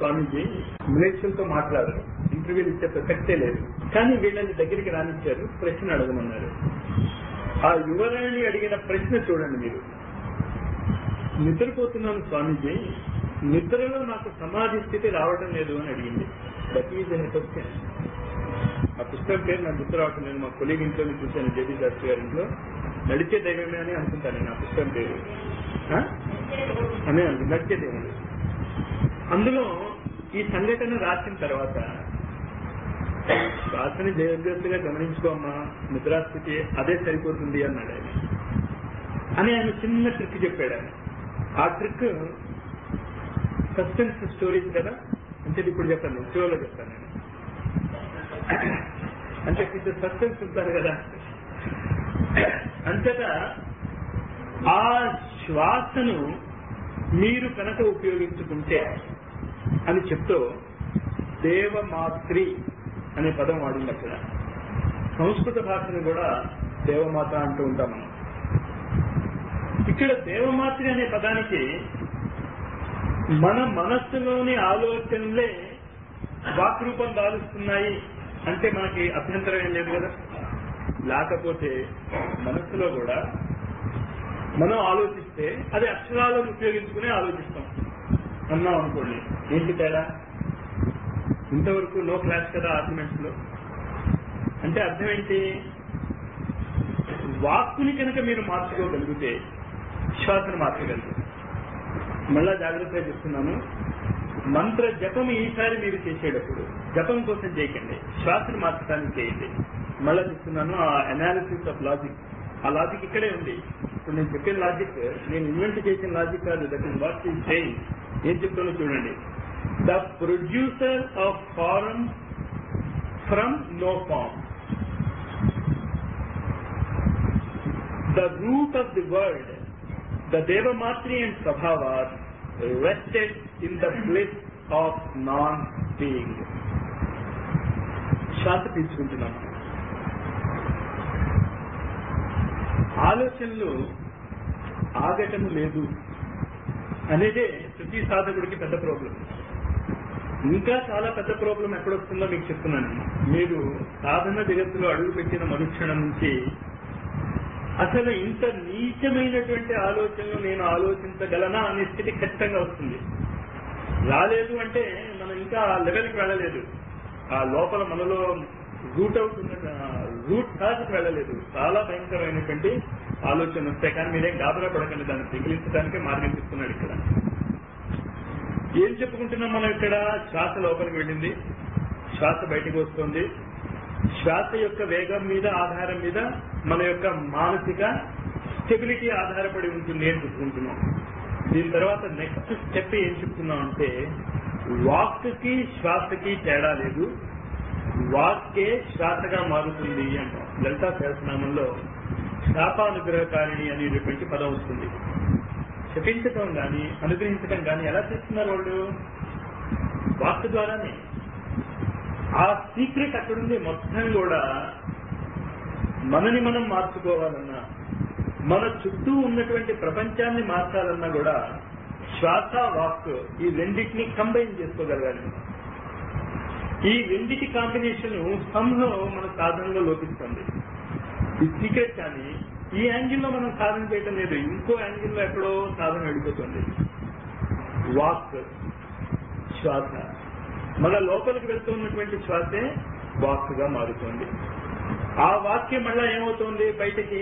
స్వామీజీ మిలేషన్తో మాట్లాడారు, ఇంటర్వ్యూలు ఇచ్చే ప్రసక్తే లేదు. కానీ వీళ్ళని దగ్గరికి రానిచ్చారు, ప్రశ్న అడగమన్నారు. ఆ యువరాణి అడిగిన ప్రశ్న చూడండి మీరు. నిద్రపోతున్నాను స్వామీజీ, నిద్రలో నాకు సమాధి స్థితి రావడం లేదు అని అడిగింది. That is an question. ఆ పుస్తకం పేరు నాకు గుర్తు రావటం లేదు. మా కొలీగ్ ఇంట్లో చూశాను, జేబీ శాస్త్రి గారి ఇంట్లో. నడిచే దైవమే అని అనుకుంటాను నేను. ఆ పుస్తకం పేరు అనే అనుకుంది, నడిచే దైవం. అందులో ఈ సంఘటన రాసిన తర్వాత శ్వాసని జాగ్రత్తగా గమనించుకోమ్మా, నిద్రాస్థితి అదే సరిపోతుంది అన్నాడు ఆయన. అని ఆయన చిన్న ట్రిక్ చెప్పాడు. ఆయన ఆ ట్రిక్ సస్పెన్స్ స్టోరీస్ కదా, అంటే ఇప్పుడు చెప్పాను, షోలో చెప్తాను నేను. అంటే కొంచెం సస్పెన్స్ ఉంటారు కదా, అంతటా ఆ శ్వాసను మీరు కనుక ఉపయోగించుకుంటే అని చెప్తూ దేవమాత్రి అనే పదం వాడింది అక్కడ. సంస్కృత భాషను కూడా దేవమాత అంటూ ఉంటాం మనం. ఇక్కడ దేవమాత్రి అనే పదానికి మన మనస్సులోని ఆలోచనలే వాక్రూపం దాలుస్తున్నాయి అంటే మనకి అభ్యంతరం ఏం లేదు కదా. లేకపోతే మనస్సులో కూడా మనం ఆలోచిస్తే అది అక్షరాలను ఉపయోగించుకునే ఆలోచిస్తాం అన్నాం అనుకోండి. ఏంటి తేడా? ఇంతవరకు నో క్లాస్ కదా ఆర్గ్యుమెంట్స్ లో. అంటే అర్థం ఏంటి? వాక్కుని కనుక మీరు మార్చుకోగలిగితే శ్వాసను మార్చగలుగుతారు. మళ్ళా జాగ్రత్తగా చెప్తున్నాను, మంత్ర జపం ఈసారి మీరు చేసేటప్పుడు జపం కోసం చేయకండి, శ్వాసను మార్చడానికి చేయండి. మళ్ళా చెప్తున్నాను, ఆ అనాలిసిస్ ఆఫ్ లాజిక్, ఆ లాజిక్ ఇక్కడే ఉంది. ఇప్పుడు నేను చెప్పిన లాజిక్ నేను ఇన్వెంట్ చేసిన లాజిక్ కాదు. That is what is saying. ఏం చెప్తానో చూడండి. The producer of form from no form, the root of the world, the దేవమాత్రి అండ్ స్వభావాత్ rested in the bliss of non-being. శ్వాస తీసుకుంటున్నాం. ఆలోచనలు ఆగటము లేదు అనేదే ప్రతి సాధకుడికి పెద్ద ప్రాబ్లం. ఇంకా చాలా పెద్ద ప్రాబ్లం ఎక్కడొస్తుందో మీకు చెప్తున్నాను. మీరు సాధన జగత్తులో అడుగుపెట్టిన మనుక్షణం నుంచి అసలు ఇంత నీచమైనటువంటి ఆలోచనలు నేను ఆలోచించగలనా అనే స్థితి ఖచ్చితంగా వస్తుంది. రాలేదు అంటే మనం ఇంకా ఆ లెవెల్కి వెళ్ళలేదు. ఆ లోపల మనలో రూట్ అవుతున్న రూట్ కాజ్కి వెళ్ళలేదు. చాలా భయంకరమైనటువంటి ఆలోచన వస్తాయి. కానీ మీరేం గాబరా పడకండి, దాన్ని తగిలించడానికే మార్గం చెప్తున్నాడు ఇక్కడ. ఏం చెప్పుకుంటున్నాం మనం ఇక్కడ? శ్వాస లోపలికి వెళ్ళింది, శ్వాస బయటకు వస్తుంది. శ్వాస యొక్క వేగం మీద ఆధారం మీద మన యొక్క మానసిక స్టెబిలిటీ ఆధారపడి ఉంటుంది అని చెప్పుకుంటున్నాం. దీని తర్వాత నెక్స్ట్ స్టెప్ ఏం చెప్తున్నాం అంటే, వాక్కి శ్వాసకి తేడా లేదు, వాక్కే శ్వాసగా మారుతుంది అంటాం. లలితా సహస్రనామంలో శాపానుగ్రహకారిణి అనేటువంటి పదం వస్తుంది. శపించటం కానీ అనుగ్రహించటం కానీ ఎలా చేస్తున్నారు వాళ్ళు? వాక్ ద్వారానే. ఆ సీక్రెట్ అక్కడుంది. మొత్తం కూడా మనని మనం మార్చుకోవాలన్నా, మన చుట్టూ ఉన్నటువంటి ప్రపంచాన్ని మార్చాలన్నా కూడా శ్వాస వాక్ ఈ రెండింటినీ కంబైన్ చేసుకోగలగాలి. ఈ రెండింటి కాంబినేషన్ సంలో మన సాధనలో లోపిస్తుంది. ఈ సీక్రెట్ కానీ ఈ యాంగిల్లో మనం సాధన చేయటం లేదు, ఇంకో యాంగిల్లో ఎక్కడో సాధన వెళ్ళిపోతుంది. వాక్ శ్వాస మన లోపలికి వెళ్తూ ఉన్నటువంటి శ్వాసే వాక్గా మారుతుంది. ఆ వాక్యం మళ్ళా ఏమవుతుంది? బయటకి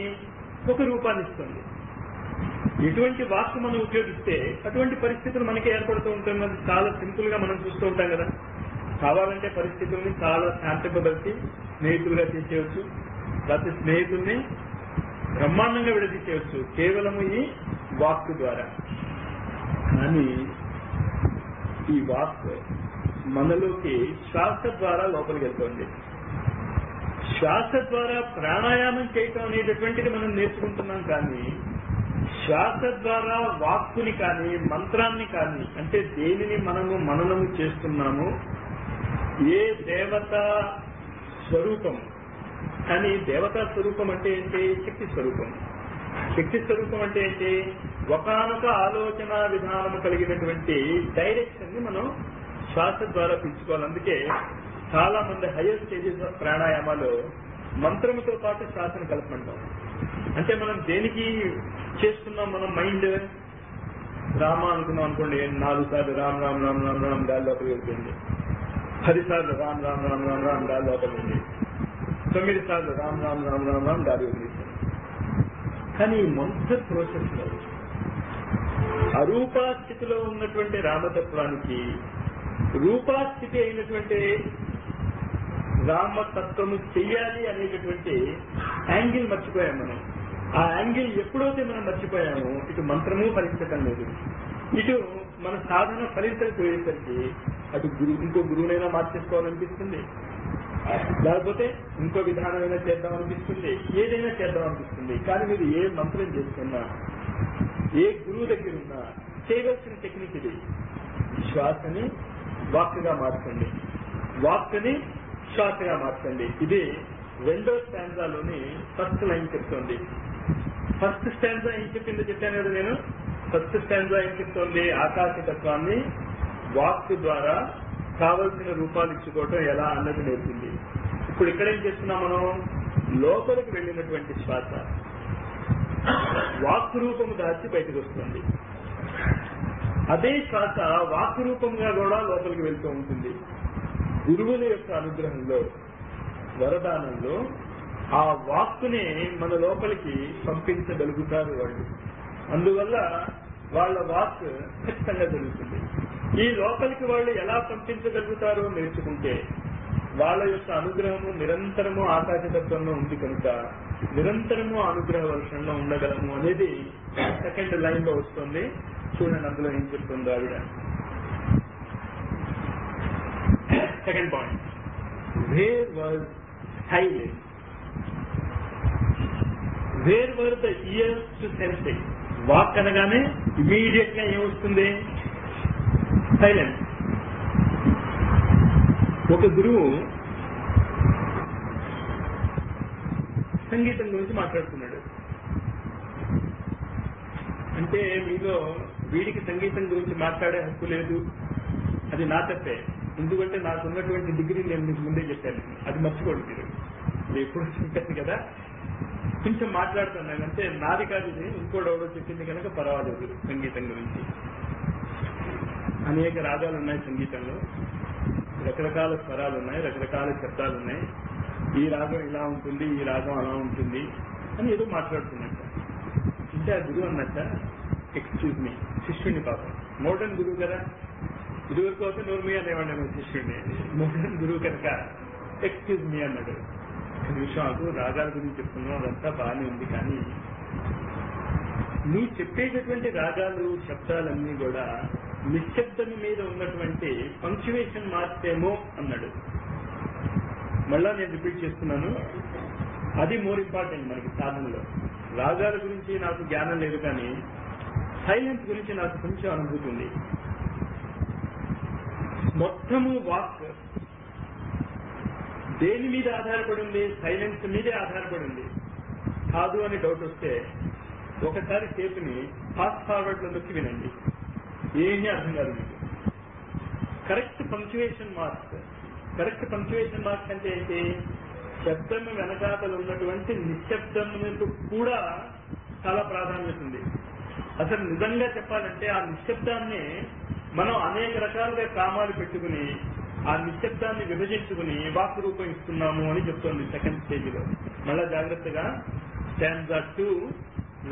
ఒక రూపాన్ని ఇస్తుంది. ఎటువంటి వాక్ మనం ఉపయోగిస్తే అటువంటి పరిస్థితులు మనకి ఏర్పడుతూ ఉంటుంది. చాలా సింపుల్ గా మనం చూస్తూ ఉంటాం కదా. కావాలంటే పరిస్థితుల్ని చాలా శాంతింపబలిసి స్నేహితులుగా చేసేయచ్చు, ప్రతి స్నేహితుల్ని బ్రహ్మాండంగా విడదీసేయచ్చు కేవలము ఈ వాక్ ద్వారా. కానీ ఈ వాక్ మనలోకి శ్వాస ద్వారా లోపలికి వెళ్తుంది. శ్వాస ద్వారా ప్రాణాయామం చేయటం అనేటటువంటిది మనం నేర్చుకుంటున్నాం. కానీ శ్వాస ద్వారా వాక్కుని కానీ మంత్రాన్ని కానీ, అంటే దేనిని మనము మననము చేస్తున్నాము, ఏ దేవతా స్వరూపం. కానీ దేవతా స్వరూపం అంటే ఏంటి? శక్తి స్వరూపం. శక్తి స్వరూపం అంటే ఏంటి? ఒకానొక ఆలోచన విధానము కలిగినటువంటి డైరెక్షన్ ని మనం శ్వాస ద్వారా పీల్చుకోవాలి. అందుకే చాలా మంది హైయర్ స్టేజెస్ ఆఫ్ ప్రాణాయామాలు మంత్రముతో పాటు శ్వాసను కలపమంటాం. అంటే మనం దేనికి చేస్తున్నాం? మనం మైండ్ రామ అనుకున్నాం అనుకోండి, 4 సార్లు రామ్ రామ్ రామ్ రామ్ రామ్ గాలి లోపలికి వెళ్తుంది, 10 సార్లు రామ్ రామ్ రామ్ రామ్ రామ్ గాలి లోపలికి ఉంది, 9 సార్లు రామ్ రామ్ రామ్ రామ్ రామ్ గాలి వదిలిస్తుంది. కానీ ఈ మొత్తం ప్రాసెస్ లో అరూపాస్థితిలో ఉన్నటువంటి రామతత్వానికి రూపాస్థితి అయినటువంటి రామతత్వము చెయ్యాలి అనేటటువంటి యాంగిల్ మర్చిపోయాం మనం. ఆ యాంగిల్ ఎప్పుడైతే మనం మర్చిపోయామో ఇటు మంత్రము ఫలించటం లేదు, ఇటు మన సాధన ఫలించకపోయేసరికి అటు ఇంకో గురువునైనా మార్చేసుకోవాలనిపిస్తుంది, లేకపోతే ఇంకో విధానమైనా చేద్దాం అనిపిస్తుంది, ఏదైనా చేద్దాం అనిపిస్తుంది. కానీ మీరు ఏ మంత్రం చేస్తున్నా, ఏ గురువు దగ్గర ఉన్నా చేయవలసిన టెక్నిక్ ఇది. శ్వాసని వాక్గా మార్చండి, వాక్ని శ్వాసగా మార్చండి. ఇది 2వ స్టాంజాలోని ఫస్ట్ లైన్ చెప్తోంది. ఫస్ట్ స్టాంజా ఏం చెప్పిందో చెప్పాను కదా నేను. ఫస్ట్ స్టాంజా ఏం చెప్తోంది? ఆకాశతత్వాన్ని వాక్ ద్వారా కావలసిన రూపాలు ఇచ్చుకోవటం ఎలా అన్నది నేర్పింది. ఇప్పుడు ఇక్కడేం చేస్తున్నాం మనం? లోపలికి వెళ్ళినటువంటి శ్వాస వాక్ రూపము దాచి బయటకు వస్తుంది. అదే శ్వాస వాక్ రూపంగా కూడా లోపలికి వెళ్తూ ఉంటుంది. గురువుల యొక్క అనుగ్రహంలో, వరదానంలో ఆ వాక్కునే మన లోపలికి పంపించగలుగుతారు వాళ్ళు. అందువల్ల వాళ్ళ వాక్ ఖచ్చితంగా జరుగుతుంది. ఈ లోపలికి వాళ్ళు ఎలా పంపించగలుగుతారో నేర్చుకుంటే వాళ్ళ యొక్క అనుగ్రహము నిరంతరము ఆకాశతత్వంలో ఉంది కనుక నిరంతరము అనుగ్రహ వర్షంలో ఉండగలము అనేది సెకండ్ లైన్ లో వస్తుంది. చూడండి అందులో ఏం చెప్తుందో ఆవిడ. Second point, where was silence, wear were the ears to sense it. Walk అనగానే ఇమీడియట్ గా ఏమొస్తుంది? సైలెన్స్. ఒక గురువు సంగీతం గురించి మాట్లాడుతున్నాడు. అంటే మీలో వీడికి సంగీతం గురించి మాట్లాడే హక్కు లేదు, అది నా తప్పే. ఎందుకంటే నాకున్నటువంటి డిగ్రీ నేను మీకు ముందే చెప్పాను, అది మర్చిపోండి మీరు. ఎప్పుడు చెప్పాను కదా, కొంచెం మాట్లాడుతున్నాను అంటే నాది కాదు ఇది, ఇంకోడెవడో చెప్పింది కనుక పర్వాలేదు. సంగీతం గురించి అనేక రాగాలు ఉన్నాయి, సంగీతంలో రకరకాల స్వరాలు ఉన్నాయి, రకరకాల శబ్దాలు ఉన్నాయి. ఈ రాగం ఇలా ఉంటుంది, ఈ రాగం అలా ఉంటుంది అని ఏదో మాట్లాడుతున్నట్ట. అంటే ఆ గురువు అన్నట్ట, ఎక్స్క్యూజ్ మీ, శిష్యుడిని పాపం, మోడర్న్ గురువు కదా, ఇదివరకు అయితే నోర్మి అనేవాడిని శిష్యుడిని, మోడర్న్ గురువు కనుక ఎక్స్క్యూజ్ మీ అన్నాడు. విషయాలు రాగాల గురించి చెప్తున్నాం, అదంతా బాగానే ఉంది, కానీ నువ్వు చెప్పేటటువంటి రాగాలు శబ్దాలన్నీ కూడా నిశ్శబ్దం మీద ఉన్నటువంటి పంక్చువేషన్ మార్చేమో అన్నాడు. మళ్ళా నేను రిపీట్ చేస్తున్నాను, అది మోర్ ఇంపార్టెంట్ మనకి సాధనలో. రాగాల గురించి నాకు జ్ఞానం లేదు, కానీ సైలెన్స్ గురించి నాకు కొంచెం అనుభూతి ఉంది. మొత్తము వాక్ దేని మీద ఆధారపడి ఉంది? సైలెన్స్ మీదే ఆధారపడి ఉంది. కాదు అని డౌట్ వస్తే ఒకసారి టేపుని ఫాస్ట్ ఫార్వర్డ్ లో నొక్కి వినండి, ఏమీ అర్థం కాదు మీకు. Correct punctuation marks. Correct punctuation marks అంటే ఏంటి? శబ్దం వెనకాతలు ఉన్నటువంటి నిశ్శబ్దములకు కూడా చాలా ప్రాధాన్యత ఉంది. అసలు నిజంగా చెప్పాలంటే ఆ నిశ్శబ్దాన్ని మనం అనేక రకాలుగా కామాలు పెట్టుకుని ఆ నిశ్శబ్దాన్ని విభజించుకుని వాక్ రూపం ఇస్తున్నాము అని చెప్తోంది సెకండ్ స్టేజ్ లో. మళ్ళా జాగ్రత్తగా స్టాంజా 2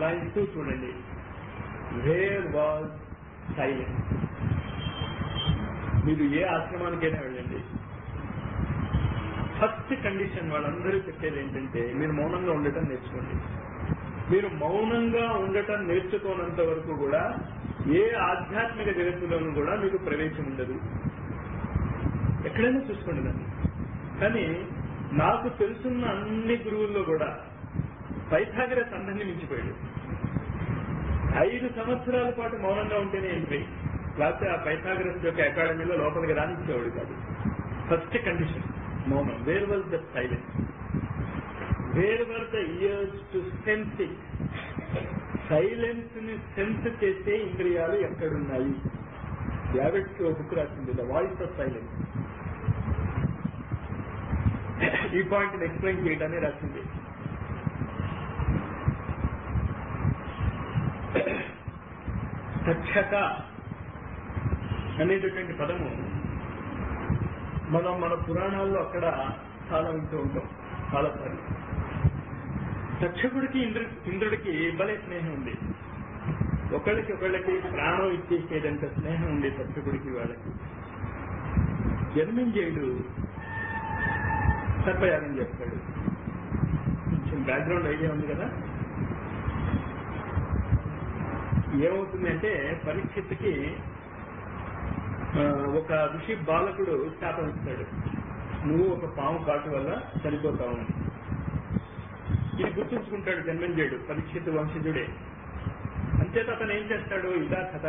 లైన్ 2 చూడండి. Where was silence. మీరు ఏ ఆశ్రమానికైనా వెళ్ళండి, ఫస్ట్ కండిషన్ వాళ్ళందరూ చెప్పేది ఏంటంటే మీరు మౌనంగా ఉండటం నేర్చుకోండి. మీరు మౌనంగా ఉండటం నేర్చుకోనంత వరకు కూడా ఏ ఆధ్యాత్మిక జగత్తులోనూ కూడా మీకు ప్రవేశం ఉండదు. ఎక్కడైనా చూసుకోండి దాన్ని. కానీ నాకు తెలుసున్న అన్ని గురువుల్లో కూడా పైథాగరస్ అందరినీ మించిపోయాడు. 5 సంవత్సరాల పాటు మౌనంగా ఉంటేనే ఎంట్రీ, లేకపోతే ఆ పైథాగరస్ యొక్క అకాడమీలో లోపలికి రానిచ్చేవాడు కాదు. ఫస్ట్ కండిషన్ మౌనం. Where was the silence, wear were the ears to sense it. Silence ని సెన్స్ చేసే ఇంద్రియాలు ఎక్కడున్నాయి? బ్లావెట్స్ ఒక బుక్ రాసింది, ద వాయిస్ ఆఫ్ సైలెన్స్. ఈ పాయింట్ ఎక్స్ప్లెయిన్ చేయడానే రాసింది. తక్షక అనేటటువంటి పదము మనం మన పురాణాల్లో అక్కడ చాలా వింటూ ఉంటాం చాలాసార్లు. తక్షకుడికి ఇంద్రుడికి భలే స్నేహం ఉంది. ఒకళ్ళకి ప్రాణం ఇచ్చేసేదంత స్నేహం ఉంది తక్షకుడికి వాళ్ళకి. జన్మింజయుడు సర్పయాగం చేస్తాడు. కొంచెం బ్యాక్గ్రౌండ్ ఐడియా ఉంది కదా. ఏమవుతుందంటే పరీక్షకి ఒక ఋషి బాలకుడు శాపం ఇస్తాడు, నువ్వు ఒక పాము కాటు వల్ల చనిపోతావు. ఇది గుర్తుంచుకుంటాడు జన్మింజయుడు, పరీక్షిత్ వంశజుడే. అంచేత అతను ఏం చేస్తాడు, ఇదా కథ,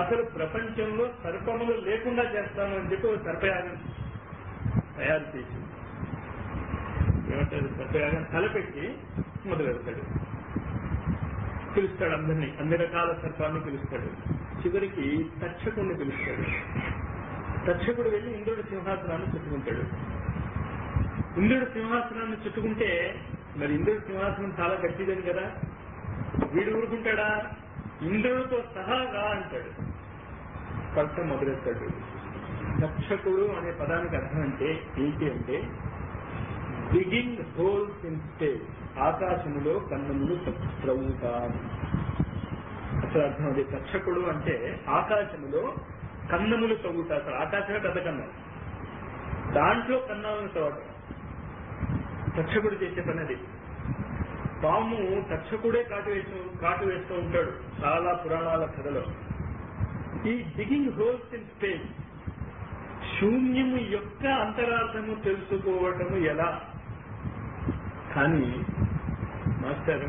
అసలు ప్రపంచంలో సర్పములు లేకుండా చేస్తాను అని చెప్పి సర్పయాగం తయారు చేసి ఏమంటారు, సర్పయాగం తలపెట్టి మొదలెడతాడు. పిలుస్తాడు అందరినీ, అన్ని రకాల సర్పాన్ని పిలుస్తాడు. చివరికి తక్షకుడిని పిలుస్తాడు. తక్షకుడు వెళ్ళి ఇంద్రుడి సింహాసనాన్ని చుట్టుకుంటాడు. ఇంద్రుడి సింహాసనాన్ని చుట్టుకుంటే మరి ఇంద్రుడి సింహాసనం చాలా గట్టిదని కదా, వీడు ఊరుకుంటాడా, ఇంద్రుడితో సహాగా అంటాడు, పడటం మొదలెత్తాడు. తక్షకుడు అనే పదానికి అర్థం అంటే ఏంటి అంటే బిగింగ్ హోల్స్ ఇన్ స్పేస్, ఆకాశములో కన్నములు త్రవ్వుతా. అసలు అర్థం అది. తక్షకుడు అంటే ఆకాశములో కన్నములు తవ్వుతా. అసలు ఆకాశమే పెద్ద కన్నం, దాంట్లో కన్నాలను తవ్వటం తక్షకుడు చేసే పని అది. పాము తక్షకుడే కాటు వేస్తూ ఉంటాడు చాలా పురాణాల కథలో. ఈ డిగింగ్ హోల్స్ ఇన్ స్పేస్, శూన్యము యొక్క అంతరార్థము తెలుసుకోవటము ఎలా. కానీ మాస్టర్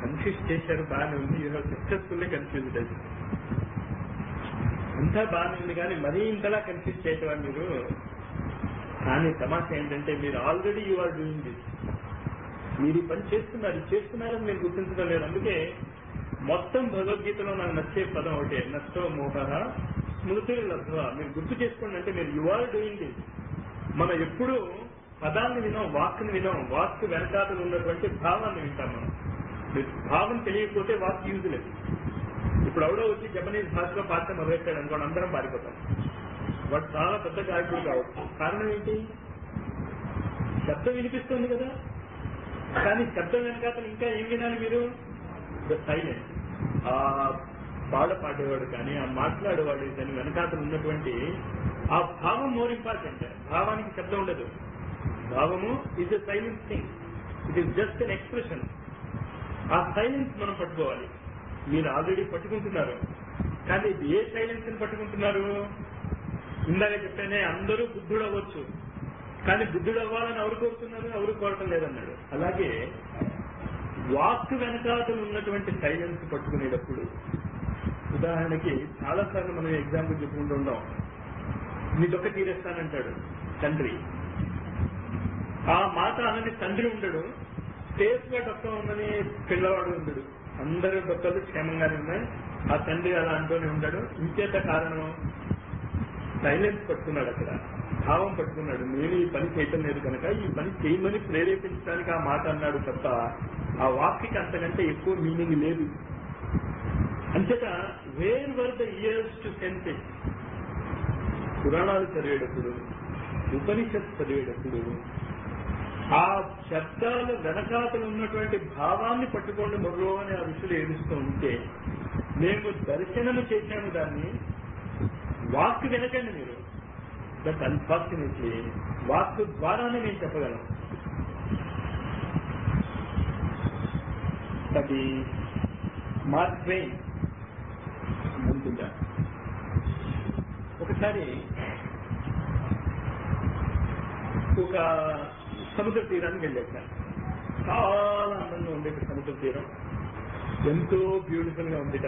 కన్ఫ్యూజ్ చేశారు, బాగానే ఉంది, యూనో సక్సెస్ఫుల్లీ కన్ఫ్యూజ్డ్ అది, అంతా బాగానే ఉంది, కానీ మరీ ఇంతలా కన్ఫ్యూజ్ చేయటం మీరు. కానీ తమాషా ఏంటంటే మీరు already you are doing this, మీరు ఈ పని చేస్తున్నారని మీరు గుర్తించడం లేదు. అందుకే మొత్తం భగవద్గీతలో నాకు నచ్చే పదం ఒకటే, నష్టో మోహర స్మృతులు లబ్ధ. మీరు గుర్తు చేసుకోండి అంటే మీరు యు ఆర్ డూయింగ్ దిస్. మనం ఎప్పుడు పదాన్ని వినాం, వాక్ని వినాం, వాక్ వెనకాతలు ఉన్నటువంటి భావాన్ని వింటాం. మనం భావం తెలియకపోతే వాక్ యూజ్ లేదు. ఇప్పుడు ఎవడో వచ్చి జపనీస్ భాషలో పాత్ర మొదలెట్టాడు అనుకోండి, అందరం పారిపోతాం. వాడు చాలా పెద్ద గాయకుడు కావచ్చు. కారణం ఏంటి, శబ్దం వినిపిస్తుంది కదా, కానీ శబ్దం వెనకాతలు ఇంకా ఏం వినాలి మీరు, ద సైలెన్స్. ఆ పాట పాడేవాడు కానీ ఆ మాట్లాడేవాడు దాని వెనకాతలు ఉన్నటువంటి ఆ భావం మోర్ ఇంపార్టెంట్. భావానికి శబ్దం ఉండదు. భావము is a silence thing, it is just N expression. ఆ సైలెన్స్ మనం పట్టుకోవాలి. మీరు ఆల్రెడీ పట్టుకుంటున్నారు, కానీ ఏ సైలెన్స్ ని పట్టుకుంటున్నారు? ఇందాక చెప్పానే అందరూ బుద్ధుడు అవ్వచ్చు, కానీ బుద్ధుడు అవ్వాలని ఎవరు కోరుతున్నారు? ఎవరు కోరటం లేదన్నాడు. అలాగే వాక్ వెనకాతలు ఉన్నటువంటి సైలెన్స్ పట్టుకునేటప్పుడు, ఉదాహరణకి చాలాసార్లు మనం ఎగ్జాంపుల్ చెప్పుకుంటూ ఉంటాం, నీ దొక్క తీరేస్తానంటాడు తండ్రి. ఆ మాట అనని తండ్రి ఉండడు, సేఫ్ గా డొక్క ఉందని పిల్లవాడు ఉండడు. అందరూ డొక్కలు క్షేమంగానే ఉన్నాయి, ఆ తండ్రి అలా అంటూనే ఉంటాడు. ఇంకేత కారణం సైలెన్స్ పట్టుకున్నాడు, అక్కడ భావం పట్టుకున్నాడు. నేను ఈ పని చేయటం లేదు కనుక ఈ పని చేయమని ప్రేరేపించడానికి ఆ మాట అన్నాడు తప్ప ఆ వాక్యకి అంతకంటే ఎక్కువ మీనింగ్ లేదు. అంతేత wear were the ears to sense it. పురాణాలు చదివేటప్పుడు, ఉపనిషత్తు చదివేటప్పుడు ఆ శబ్దాల వెనకాతలు ఉన్నటువంటి భావాన్ని పట్టుకోండి మొర్రో అని ఆ ఋషులు ఏడుస్తూ ఉంటే, మేము దర్శనము చేశాము దాన్ని. వాక్ వినకండి మీరు, బట్ అన్ఫార్చునేట్లీ వాక్ ద్వారానే నేను చెప్పగలను. అది మార్క్ ట్వైన్ ఉంటుందా. ఒకసారి ఒక సముద్ర తీరానికి వెళ్ళాక, చాలా అందంగా ఉండేది సముద్ర తీరం, ఎంతో బ్యూటిఫుల్ గా ఉందిట.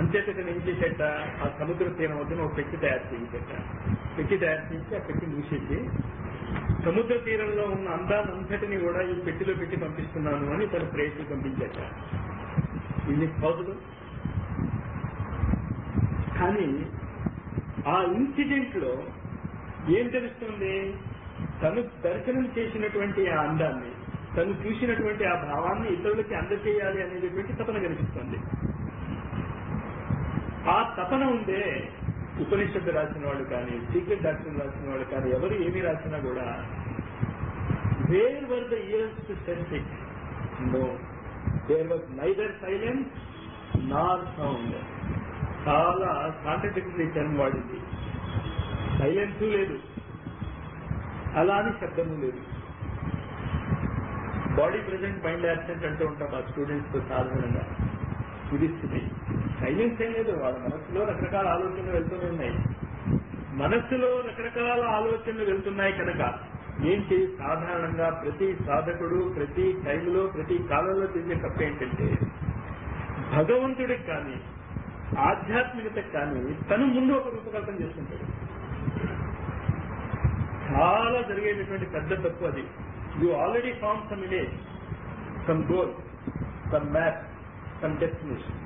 అంతేత ఏం చేసేట, ఆ సముద్ర తీరం వద్ద ఒక పెట్టి తయారు చేసేట. పెట్టి తయారు చేసి ఆ పెట్టి మూసేసి సముద్ర తీరంలో ఉన్న అందాలంతటినీ కూడా ఈ పెట్టిలో పెట్టి పంపిస్తున్నాను అని తన ప్రేయసి పంపించాట. ఇది పాజిబుల్? కానీ ఆ ఇన్సిడెంట్ లో ఏం తెలుస్తుంది? తను దర్శనం చేసినటువంటి ఆ అందాన్ని, తను చూసినటువంటి ఆ భావాన్ని ఇతరులకి అందజేయాలి అనేటటువంటి తపన కనిపిస్తుంది. ఆ తపన ఉందే ఉపనిషత్తు రాసిన వాళ్ళు కానీ, సీక్రెట్ డాక్టర్ రాసిన వాళ్ళు కానీ, ఎవరు ఏమి రాసినా కూడా where were the ears to sense it? No, there was neither silence nor sound. చాలా కాంట్రడిక్టరీ టర్మ్ వాడింది. సైలెన్స్ లేదు, అలా అని శబ్దము లేదు. బాడీ ప్రెజెంట్ మైండ్ యాబ్సెంట్ అంటూ ఉంటాం ఆ స్టూడెంట్స్ తో సాధారణంగా. ఇది స్థితి. సైలెన్స్ ఏం లేదు, వాళ్ళ మనస్సులో రకరకాల ఆలోచనలు వెళ్తూనే ఉన్నాయి. మనస్సులో రకరకాల ఆలోచనలు వెళ్తున్నాయి కనుక ఏం చేయి, సాధారణంగా ప్రతి సాధకుడు ప్రతి టైంలో ప్రతి కాలంలో చేసే తప్ప ఏంటంటే, భగవంతుడికి కానీ ఆధ్యాత్మికతకు కానీ తను ముందు ఒక రూపకల్పన చేసుకుంటాడు. చాలా జరిగేటటువంటి పెద్ద తప్పు అది. You already form some image, some goal, some map, some destination.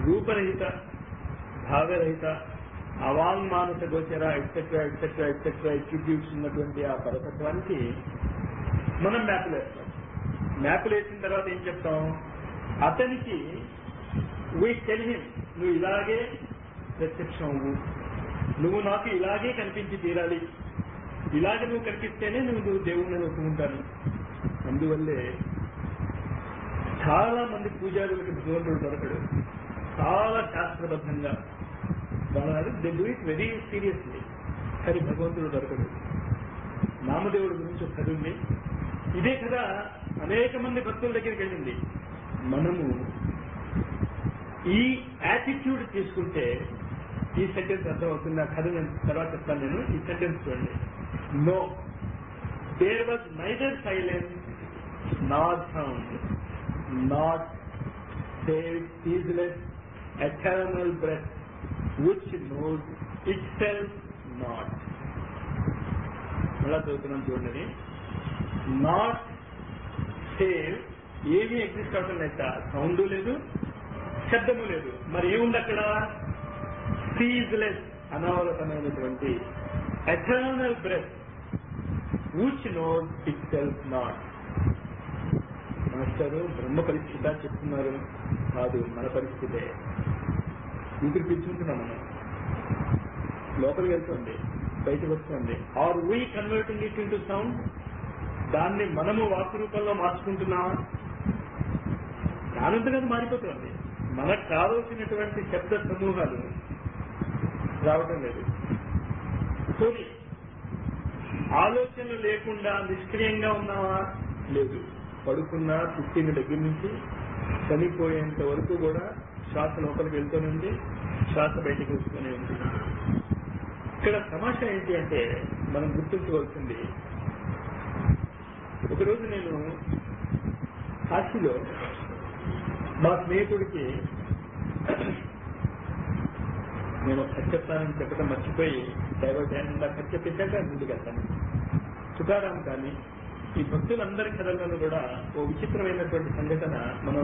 రూపరహిత, భావరహిత, అవాంగ్మానస గోచర ఎట్సెట్రా ఎట్సెట్రా ఎట్సెట్రా అట్రిబ్యూట్స్ ఉన్నటువంటి ఆ పరతత్వానికి మనం మ్యాప్లు వేస్తాం. మ్యాప్లు వేసిన తర్వాత ఏం చెప్తాం? అతనికి వీ టెల్ హిమ్, నువ్వు ఇలాగే ప్రత్యక్షం అవ్వు, నువ్వు నాకు ఇలాగే కనిపించి తీరాలి, ఇలాగే నువ్వు కనిపిస్తేనే నువ్వు దేవుణ్ణి ఒప్పుకుంటాను. అందువల్లే చాలా మంది పూజారులకు భగవంతుడు దొరకడు. చాలా శాస్త్రబద్ధంగా వాళ్ళు they do it very seriously, కానీ భగవంతుడు దొరకడు. నామదేవుడి గురించి ఒక కథ ఉంది. ఇదే కదా అనేక మంది భక్తుల దగ్గరికి వెళ్ళింది. మనము ఈ యాటిట్యూడ్ తీసుకుంటే ఈ సెంటెన్స్ అర్థమవుతుంది. ఆ కథ నేను తర్వాత చెప్తాను. నేను ఈ సెంటెన్స్ చూడండి. No, there was neither silence not sound, not ceaseless eternal breath which knows itself not. ఎలా చదువుతున్నాం చూడండి. నాట్ సేవ్, ఏమీ ఎగ్జిస్ట్ అవటం లేక, సౌండ్ లేదు, శబ్దము లేదు. మరి ఏముంది అక్కడ? సీజ్లెస్, అనవరతమైనటువంటి eternal breath which knows itself not. Master Brahma పరిస్థితి చెప్తున్నారు. కాదు, మన పరిస్థితే. ఊపిరి పీల్చుకుంటున్నాం మనం, లోపలికి వెళ్తుంది, బయటకు వస్తుంది. Are we converting it into sound? దాన్ని మనము వాక్ రూపంలో మార్చుకుంటున్నామా? దానంతగా మారిపోతుంది. మనకు కావలసినటువంటి శబ్ద సమూహాలు రావటం లేదు. పోనీ ఆలోచనలు లేకుండా నిష్క్రియంగా ఉన్నావా? లేదు. పడుకున్నా పుట్టిన దగ్గర నుంచి చనిపోయేంత వరకు కూడా శ్వాస లోపలికి వెళ్తూనే ఉంది, శ్వాస బయటకు వస్తూనే ఉంది. ఇక్కడ తమాషా ఏంటి అంటే, మనం గుర్తుంచుకోవాల్సింది, ఒకరోజు నేను కాశీలో మా స్నేహితుడికి నేను చెప్తానని చెప్పడం మర్చిపోయి డైవర్ట్ అయ్యాను. ఖర్చు పెట్టాక ముందుకెళ్తాను. తుకారాం కానీ ఈ భక్తులందరి కథలను కూడా ఓ విచిత్రమైనటువంటి సంఘటన మనం